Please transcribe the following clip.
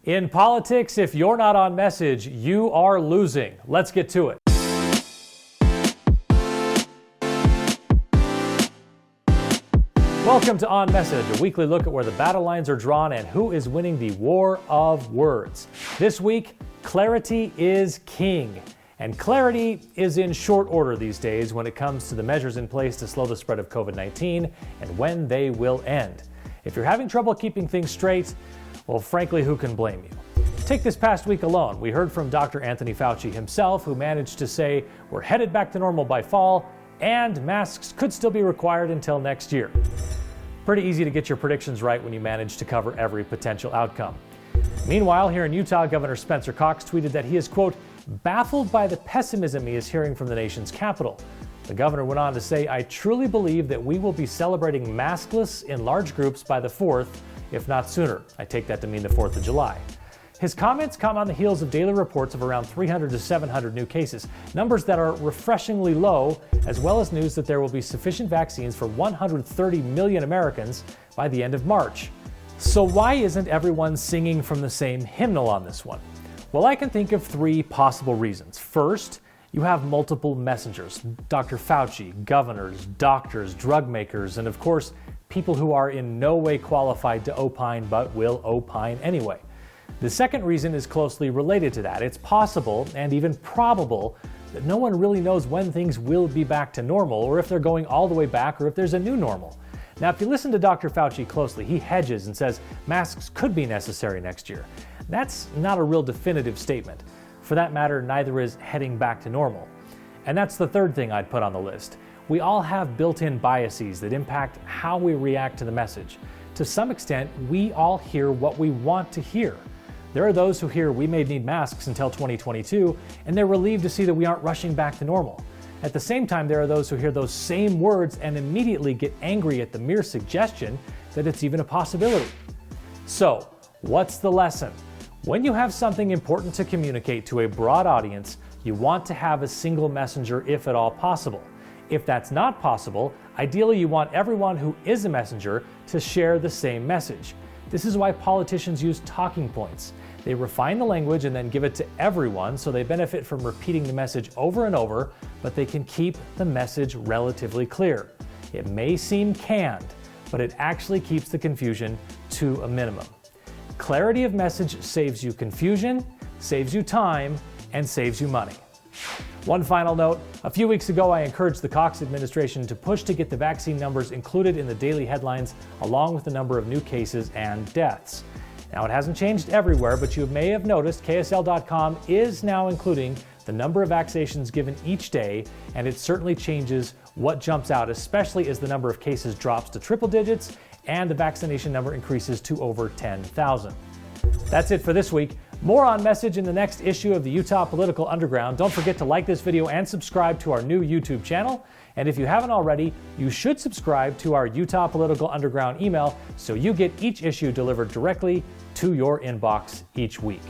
In politics, if you're not on message, you are losing. Let's get to it. Welcome to On Message, a weekly look at where the battle lines are drawn and who is winning the war of words. This week, clarity is king. And clarity is in short order these days when it comes to the measures in place to slow the spread of COVID-19 and when they will end. If you're having trouble keeping things straight, well, frankly, who can blame you? Take this past week alone. We heard from Dr. Anthony Fauci himself, who managed to say we're headed back to normal by fall and masks could still be required until next year. Pretty easy to get your predictions right when you manage to cover every potential outcome. Meanwhile, here in Utah, Governor Spencer Cox tweeted that he is, quote, baffled by the pessimism he is hearing from the nation's capital. The governor went on to say, I truly believe that we will be celebrating maskless in large groups by the 4th, if not sooner. I take that to mean the 4th of July. His comments come on the heels of daily reports of around 300 to 700 new cases, numbers that are refreshingly low, as well as news that there will be sufficient vaccines for 130 million Americans by the end of March. So why isn't everyone singing from the same hymnal on this one? Well, I can think of three possible reasons. First, you have multiple messengers: Dr. Fauci, governors, doctors, drug makers, and of course, people who are in no way qualified to opine but will opine anyway. The second reason is closely related to that. It's possible and even probable that no one really knows when things will be back to normal, or if they're going all the way back, or if there's a new normal. Now, if you listen to Dr. Fauci closely, he hedges and says masks could be necessary next year. That's not a real definitive statement. For that matter, neither is heading back to normal. And that's the third thing I'd put on the list. We all have built-in biases that impact how we react to the message. To some extent, we all hear what we want to hear. There are those who hear we may need masks until 2022, and they're relieved to see that we aren't rushing back to normal. At the same time, there are those who hear those same words and immediately get angry at the mere suggestion that it's even a possibility. So, what's the lesson? When you have something important to communicate to a broad audience, you want to have a single messenger if at all possible. If that's not possible, ideally you want everyone who is a messenger to share the same message. This is why politicians use talking points. They refine the language and then give it to everyone, so they benefit from repeating the message over and over, but they can keep the message relatively clear. It may seem canned, but it actually keeps the confusion to a minimum. Clarity of message saves you confusion, saves you time, and saves you money. One final note, a few weeks ago I encouraged the Cox administration to push to get the vaccine numbers included in the daily headlines along with the number of new cases and deaths. Now, it hasn't changed everywhere, but you may have noticed KSL.com is now including the number of vaccinations given each day, and it certainly changes what jumps out, especially as the number of cases drops to triple digits and the vaccination number increases to over 10,000. That's it for this week. More On Message in the next issue of the Utah Political Underground. Don't forget to like this video and subscribe to our new YouTube channel. And if you haven't already, you should subscribe to our Utah Political Underground email so you get each issue delivered directly to your inbox each week.